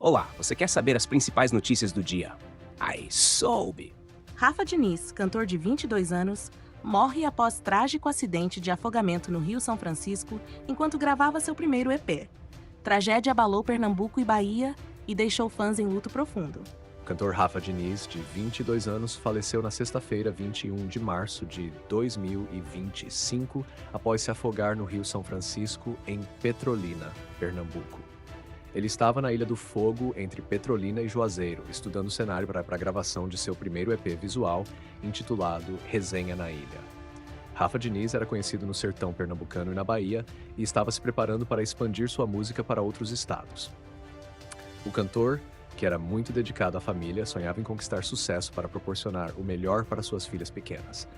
Olá, você quer saber as principais notícias do dia? Ai, soube! Rafa Diniz, cantor de 22 anos, morre após trágico acidente de afogamento no Rio São Francisco enquanto gravava seu primeiro EP. Tragédia abalou Pernambuco e Bahia e deixou fãs em luto profundo. O cantor Rafa Diniz, de 22 anos, faleceu na sexta-feira, 21 de março de 2025, após se afogar no Rio São Francisco, em Petrolina, Pernambuco. Ele estava na Ilha do Fogo, entre Petrolina e Juazeiro, estudando o cenário para a gravação de seu primeiro EP visual, intitulado Resenha na Ilha. Rafa Diniz era conhecido no sertão pernambucano e na Bahia e estava se preparando para expandir sua música para outros estados. O cantor, que era muito dedicado à família, sonhava em conquistar sucesso para proporcionar o melhor para suas filhas pequenas.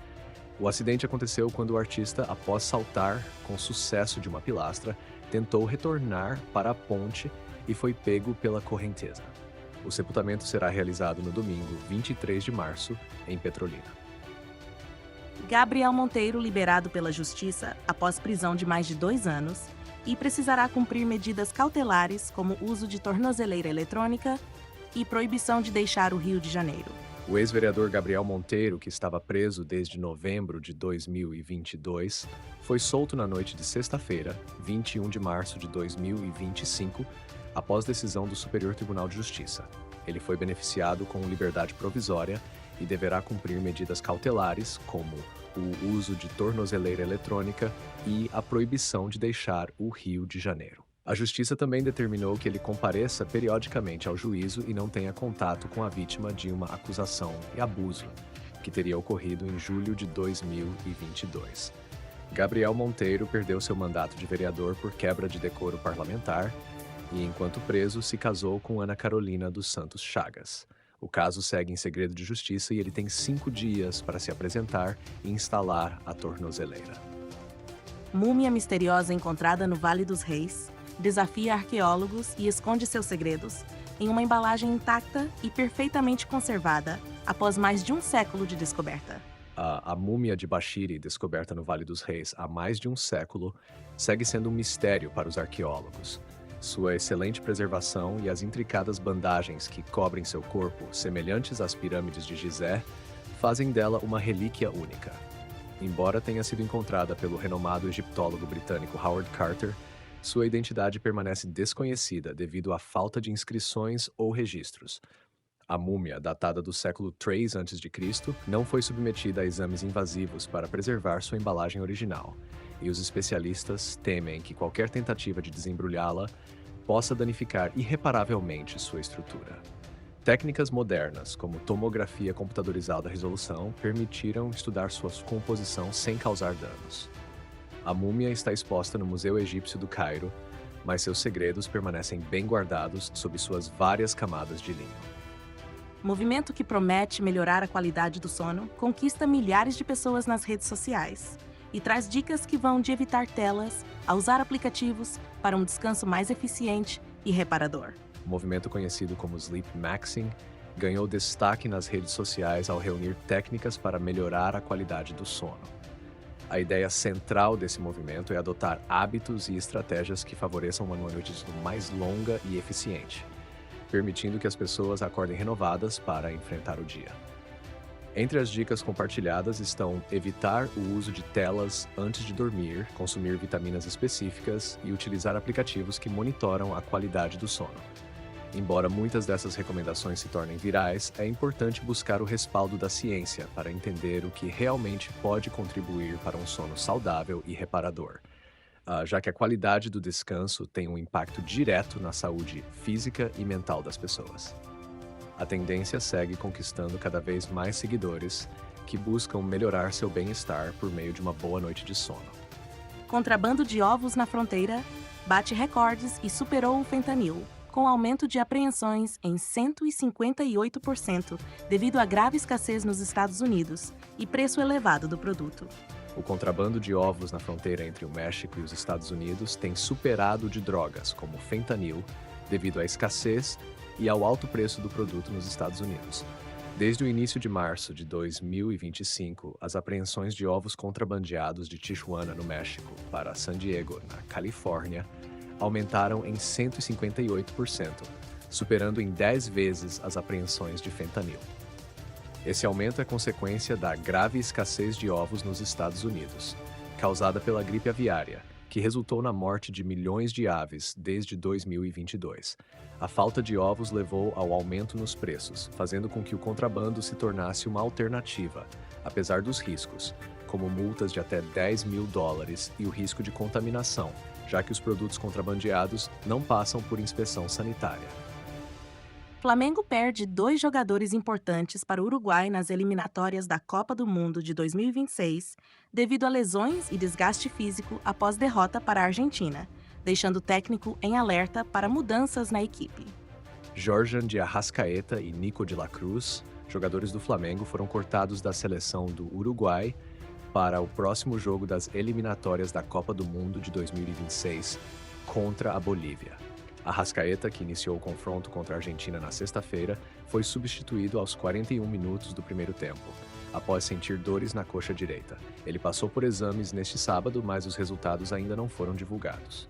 O acidente aconteceu quando o artista, após saltar com sucesso de uma pilastra, tentou retornar para a ponte e foi pego pela correnteza. O sepultamento será realizado no domingo, 23 de março, em Petrolina. Gabriel Monteiro, liberado pela Justiça após prisão de mais de 2 anos, e precisará cumprir medidas cautelares como uso de tornozeleira eletrônica e proibição de deixar o Rio de Janeiro. O ex-vereador Gabriel Monteiro, que estava preso desde novembro de 2022, foi solto na noite de sexta-feira, 21 de março de 2025, após decisão do Superior Tribunal de Justiça. Ele foi beneficiado com liberdade provisória e deverá cumprir medidas cautelares, como o uso de tornozeleira eletrônica e a proibição de deixar o Rio de Janeiro. A Justiça também determinou que ele compareça periodicamente ao juízo e não tenha contato com a vítima de uma acusação e abuso, que teria ocorrido em julho de 2022. Gabriel Monteiro perdeu seu mandato de vereador por quebra de decoro parlamentar e, enquanto preso, se casou com Ana Carolina dos Santos Chagas. O caso segue em segredo de justiça e ele tem 5 dias para se apresentar e instalar a tornozeleira. Múmia misteriosa encontrada no Vale dos Reis desafia arqueólogos e esconde seus segredos em uma embalagem intacta e perfeitamente conservada após mais de um século de descoberta. A múmia de Bashiri, descoberta no Vale dos Reis há mais de um século, segue sendo um mistério para os arqueólogos. Sua excelente preservação e as intricadas bandagens que cobrem seu corpo, semelhantes às pirâmides de Gizé, fazem dela uma relíquia única. Embora tenha sido encontrada pelo renomado egiptólogo britânico Howard Carter, sua identidade permanece desconhecida devido à falta de inscrições ou registros. A múmia, datada do século III a.C., não foi submetida a exames invasivos para preservar sua embalagem original, e os especialistas temem que qualquer tentativa de desembrulhá-la possa danificar irreparavelmente sua estrutura. Técnicas modernas, como tomografia computadorizada à resolução, permitiram estudar sua composição sem causar danos. A múmia está exposta no Museu Egípcio do Cairo, mas seus segredos permanecem bem guardados sob suas várias camadas de linho. Movimento que promete melhorar a qualidade do sono conquista milhares de pessoas nas redes sociais e traz dicas que vão de evitar telas a usar aplicativos para um descanso mais eficiente e reparador. O movimento conhecido como Sleep Maxing ganhou destaque nas redes sociais ao reunir técnicas para melhorar a qualidade do sono. A ideia central desse movimento é adotar hábitos e estratégias que favoreçam uma noite de sono mais longa e eficiente, permitindo que as pessoas acordem renovadas para enfrentar o dia. Entre as dicas compartilhadas estão evitar o uso de telas antes de dormir, consumir vitaminas específicas e utilizar aplicativos que monitoram a qualidade do sono. Embora muitas dessas recomendações se tornem virais, é importante buscar o respaldo da ciência para entender o que realmente pode contribuir para um sono saudável e reparador, já que a qualidade do descanso tem um impacto direto na saúde física e mental das pessoas. A tendência segue conquistando cada vez mais seguidores que buscam melhorar seu bem-estar por meio de uma boa noite de sono. Contrabando de ovos na fronteira bate recordes e superou o fentanil, com aumento de apreensões em 158% devido à grave escassez nos Estados Unidos e preço elevado do produto. O contrabando de ovos na fronteira entre o México e os Estados Unidos tem superado o de drogas, como fentanil, devido à escassez e ao alto preço do produto nos Estados Unidos. Desde o início de março de 2025, as apreensões de ovos contrabandeados de Tijuana, no México, para San Diego, na Califórnia, aumentaram em 158%, superando em 10 vezes as apreensões de fentanil. Esse aumento é consequência da grave escassez de ovos nos Estados Unidos, causada pela gripe aviária, que resultou na morte de milhões de aves desde 2022. A falta de ovos levou ao aumento nos preços, fazendo com que o contrabando se tornasse uma alternativa, apesar dos riscos, como multas de até $10 mil e o risco de contaminação, já que os produtos contrabandeados não passam por inspeção sanitária. Flamengo perde 2 jogadores importantes para o Uruguai nas eliminatórias da Copa do Mundo de 2026, devido a lesões e desgaste físico após derrota para a Argentina, deixando o técnico em alerta para mudanças na equipe. Jorjan de Arrascaeta e Nico de la Cruz, jogadores do Flamengo, foram cortados da seleção do Uruguai para o próximo jogo das eliminatórias da Copa do Mundo de 2026 contra a Bolívia. Arrascaeta, que iniciou o confronto contra a Argentina na sexta-feira, foi substituído aos 41 minutos do primeiro tempo, após sentir dores na coxa direita. Ele passou por exames neste sábado, mas os resultados ainda não foram divulgados.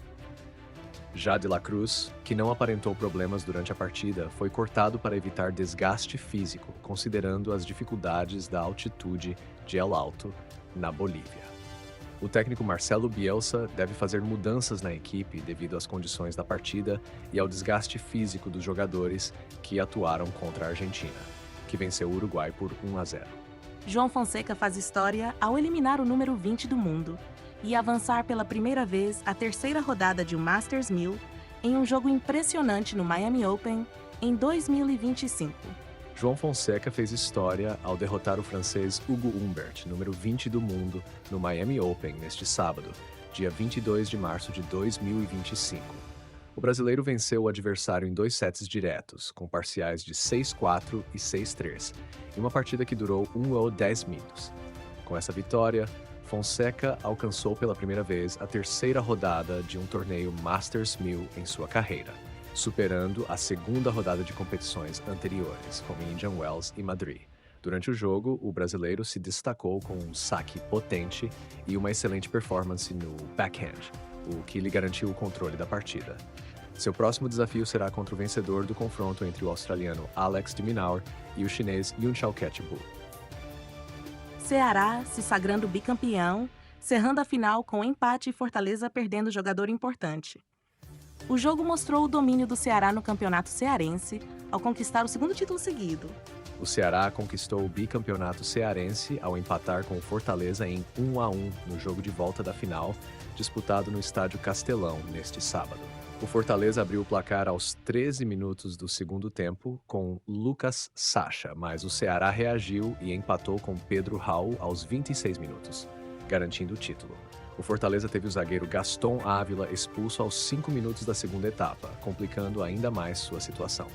Já de la Cruz, que não aparentou problemas durante a partida, foi cortado para evitar desgaste físico, considerando as dificuldades da altitude de El Alto, na Bolívia. O técnico Marcelo Bielsa deve fazer mudanças na equipe devido às condições da partida e ao desgaste físico dos jogadores que atuaram contra a Argentina, que venceu o Uruguai por 1-0. João Fonseca faz história ao eliminar o número 20 do mundo e avançar pela primeira vez à terceira rodada de um Masters 1000 em um jogo impressionante no Miami Open em 2025. João Fonseca fez história ao derrotar o francês Hugo Humbert, número 20 do mundo, no Miami Open neste sábado, dia 22 de março de 2025. O brasileiro venceu o adversário em 2 sets diretos, com parciais de 6-4 e 6-3, em uma partida que durou 1 ou 10 minutos. Com essa vitória, Fonseca alcançou pela primeira vez a terceira rodada de um torneio Masters 1000 em sua carreira, superando a segunda rodada de competições anteriores, como Indian Wells e Madrid. Durante o jogo, o brasileiro se destacou com um saque potente e uma excelente performance no backhand, o que lhe garantiu o controle da partida. Seu próximo desafio será contra o vencedor do confronto entre o australiano Alex de Minaur e o chinês Yun Xiaoquet-Bu. Ceará se sagrando bicampeão, cerrando a final com empate e Fortaleza perdendo jogador importante. O jogo mostrou o domínio do Ceará no campeonato cearense ao conquistar o segundo título seguido. O Ceará conquistou o bicampeonato cearense ao empatar com o Fortaleza em 1-1 no jogo de volta da final, disputado no Estádio Castelão neste sábado. O Fortaleza abriu o placar aos 13 minutos do segundo tempo com Lucas Sacha, mas o Ceará reagiu e empatou com Pedro Raul aos 26 minutos, garantindo o título. O Fortaleza teve o zagueiro Gaston Ávila expulso aos 5 minutos da segunda etapa, complicando ainda mais sua situação.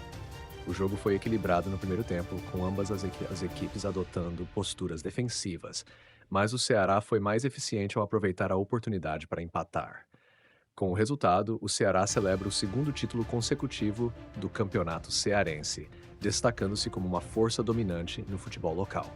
O jogo foi equilibrado no primeiro tempo, com ambas as equipes adotando posturas defensivas, mas o Ceará foi mais eficiente ao aproveitar a oportunidade para empatar. Com o resultado, o Ceará celebra o segundo título consecutivo do Campeonato Cearense, destacando-se como uma força dominante no futebol local.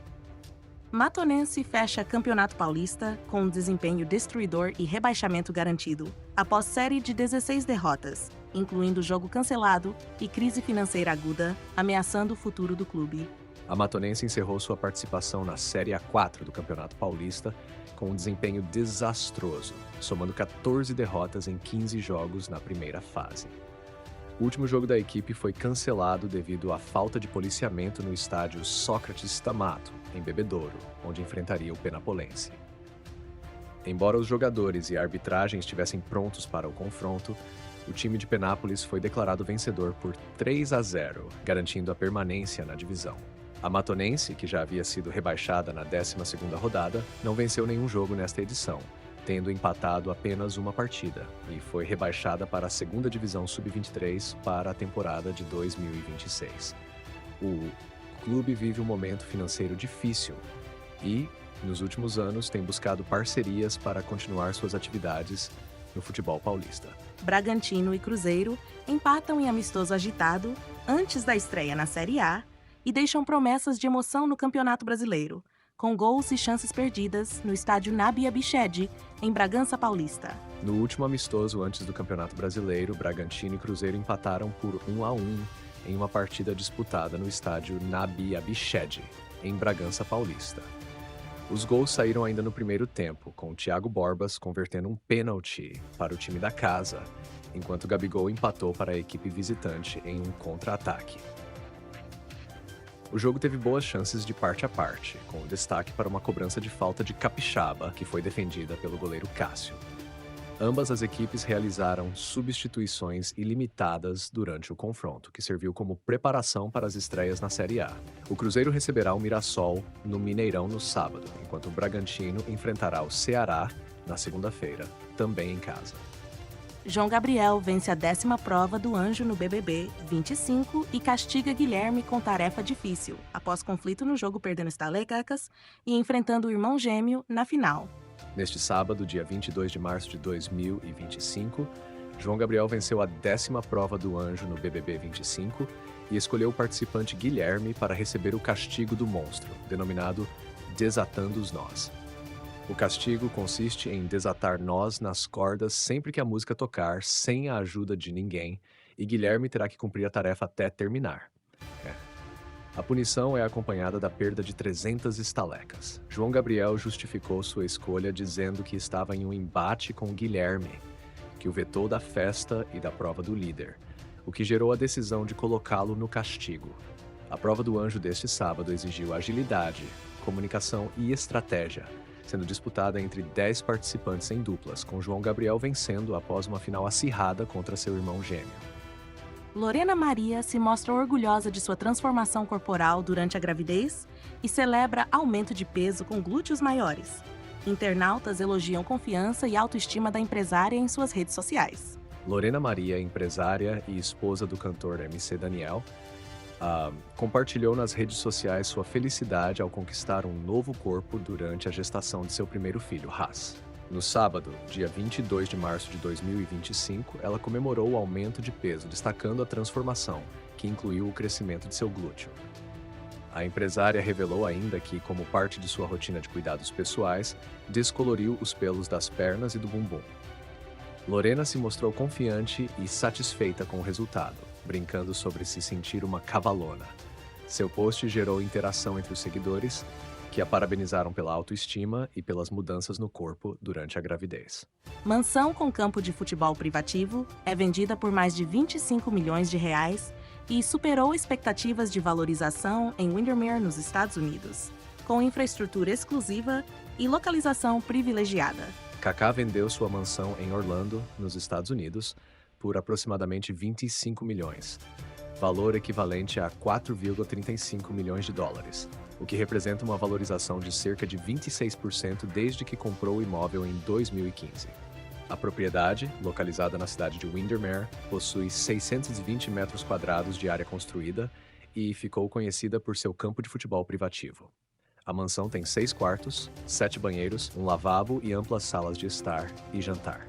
Matonense fecha Campeonato Paulista com um desempenho destruidor e rebaixamento garantido, após série de 16 derrotas, incluindo jogo cancelado e crise financeira aguda, ameaçando o futuro do clube. A Matonense encerrou sua participação na Série A4 do Campeonato Paulista com um desempenho desastroso, somando 14 derrotas em 15 jogos na primeira fase. O último jogo da equipe foi cancelado devido à falta de policiamento no estádio Sócrates Stamato, em Bebedouro, onde enfrentaria o Penapolense. Embora os jogadores e a arbitragem estivessem prontos para o confronto, o time de Penápolis foi declarado vencedor por 3-0, garantindo a permanência na divisão. A Matonense, que já havia sido rebaixada na 12ª rodada, não venceu nenhum jogo nesta edição, tendo empatado apenas uma partida, e foi rebaixada para a 2ª Divisão Sub-23 para a temporada de 2026. O clube vive um momento financeiro difícil e, nos últimos anos, tem buscado parcerias para continuar suas atividades no futebol paulista. Bragantino e Cruzeiro empatam em amistoso agitado antes da estreia na Série A e deixam promessas de emoção no Campeonato Brasileiro, com gols e chances perdidas no estádio Nabi Abichedi, em Bragança Paulista. No último amistoso antes do Campeonato Brasileiro, Bragantino e Cruzeiro empataram por 1-1 em uma partida disputada no estádio Nabi Abichedi, em Bragança Paulista. Os gols saíram ainda no primeiro tempo, com Thiago Borbas convertendo um pênalti para o time da casa, enquanto Gabigol empatou para a equipe visitante em um contra-ataque. O jogo teve boas chances de parte a parte, com destaque para uma cobrança de falta de Capixaba, que foi defendida pelo goleiro Cássio. Ambas as equipes realizaram substituições ilimitadas durante o confronto, que serviu como preparação para as estreias na Série A. O Cruzeiro receberá o Mirassol no Mineirão no sábado, enquanto o Bragantino enfrentará o Ceará na segunda-feira, também em casa. João Gabriel vence a 10ª prova do Anjo no BBB 25 e castiga Guilherme com tarefa difícil, após conflito no jogo perdendo estalecacas e enfrentando o irmão gêmeo na final. Neste sábado, dia 22 de março de 2025, João Gabriel venceu a 10ª prova do Anjo no BBB 25 e escolheu o participante Guilherme para receber o castigo do monstro, denominado Desatando os Nós. O castigo consiste em desatar nós nas cordas sempre que a música tocar, sem a ajuda de ninguém, e Guilherme terá que cumprir a tarefa até terminar. A punição é acompanhada da perda de 300 estalecas. João Gabriel justificou sua escolha dizendo que estava em um embate com Guilherme, que o vetou da festa e da prova do líder, o que gerou a decisão de colocá-lo no castigo. A prova do Anjo deste sábado exigiu agilidade, comunicação e estratégia, sendo disputada entre 10 participantes em duplas, com João Gabriel vencendo após uma final acirrada contra seu irmão gêmeo. Lorena Maria se mostra orgulhosa de sua transformação corporal durante a gravidez e celebra aumento de peso com glúteos maiores. Internautas elogiam confiança e autoestima da empresária em suas redes sociais. Lorena Maria, empresária e esposa do cantor MC Daniel, compartilhou nas redes sociais sua felicidade ao conquistar um novo corpo durante a gestação de seu primeiro filho, Haas. No sábado, dia 22 de março de 2025, ela comemorou o aumento de peso, destacando a transformação, que incluiu o crescimento de seu glúteo. A empresária revelou ainda que, como parte de sua rotina de cuidados pessoais, descoloriu os pelos das pernas e do bumbum. Lorena se mostrou confiante e satisfeita com o resultado, brincando sobre se sentir uma cavalona. Seu post gerou interação entre os seguidores, que a parabenizaram pela autoestima e pelas mudanças no corpo durante a gravidez. Mansão com campo de futebol privativo é vendida por mais de 25 milhões de reais e superou expectativas de valorização em Windermere, nos Estados Unidos, com infraestrutura exclusiva e localização privilegiada. Kaká vendeu sua mansão em Orlando, nos Estados Unidos, por aproximadamente 25 milhões, valor equivalente a 4,35 milhões de dólares, o que representa uma valorização de cerca de 26% desde que comprou o imóvel em 2015. A propriedade, localizada na cidade de Windermere, possui 620 metros quadrados de área construída e ficou conhecida por seu campo de futebol privativo. A mansão tem 6 quartos, 7 banheiros, um lavabo e amplas salas de estar e jantar.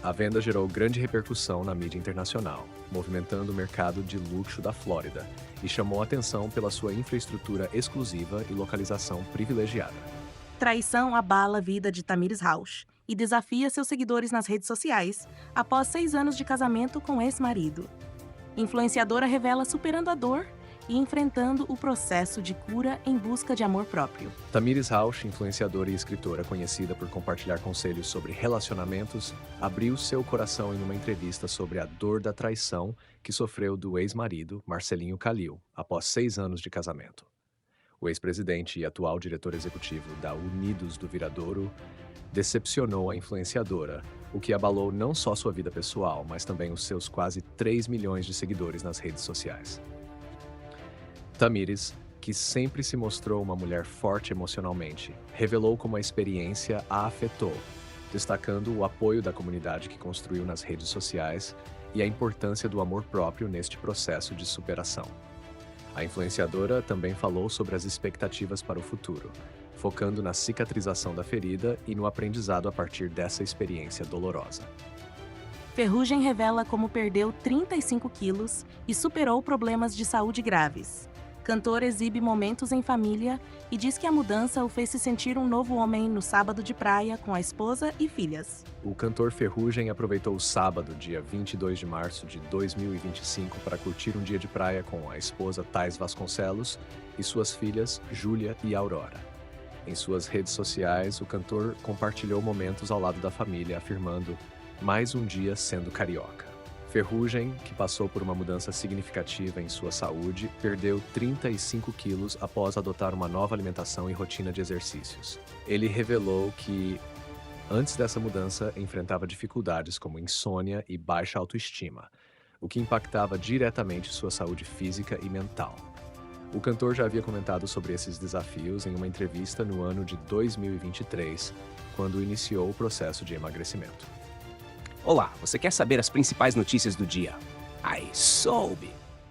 A venda gerou grande repercussão na mídia internacional, movimentando o mercado de luxo da Flórida, e chamou atenção pela sua infraestrutura exclusiva e localização privilegiada. Traição abala a vida de Tamires Rauch e desafia seus seguidores nas redes sociais após 6 anos de casamento com ex-marido. Influenciadora revela superando a dor e enfrentando o processo de cura em busca de amor próprio. Tamires Rauch, influenciadora e escritora conhecida por compartilhar conselhos sobre relacionamentos, abriu seu coração em uma entrevista sobre a dor da traição que sofreu do ex-marido, Marcelinho Calil, após 6 anos de casamento. O ex-presidente e atual diretor executivo da Unidos do Viradouro decepcionou a influenciadora, o que abalou não só sua vida pessoal, mas também os seus quase 3 milhões de seguidores nas redes sociais. Tamires, que sempre se mostrou uma mulher forte emocionalmente, revelou como a experiência a afetou, destacando o apoio da comunidade que construiu nas redes sociais e a importância do amor próprio neste processo de superação. A influenciadora também falou sobre as expectativas para o futuro, focando na cicatrização da ferida e no aprendizado a partir dessa experiência dolorosa. Ferrugem revela como perdeu 35 quilos e superou problemas de saúde graves. Cantor exibe momentos em família e diz que a mudança o fez se sentir um novo homem no sábado de praia com a esposa e filhas. O cantor Ferrugem aproveitou o sábado, dia 22 de março de 2025, para curtir um dia de praia com a esposa Thais Vasconcelos e suas filhas Júlia e Aurora. Em suas redes sociais, o cantor compartilhou momentos ao lado da família, afirmando: "Mais um dia sendo carioca". Ferrugem, que passou por uma mudança significativa em sua saúde, perdeu 35 quilos após adotar uma nova alimentação e rotina de exercícios. Ele revelou que, antes dessa mudança, enfrentava dificuldades como insônia e baixa autoestima, o que impactava diretamente sua saúde física e mental. O cantor já havia comentado sobre esses desafios em uma entrevista no ano de 2023, quando iniciou o processo de emagrecimento. Olá, você quer saber as principais notícias do dia? Ai, soube!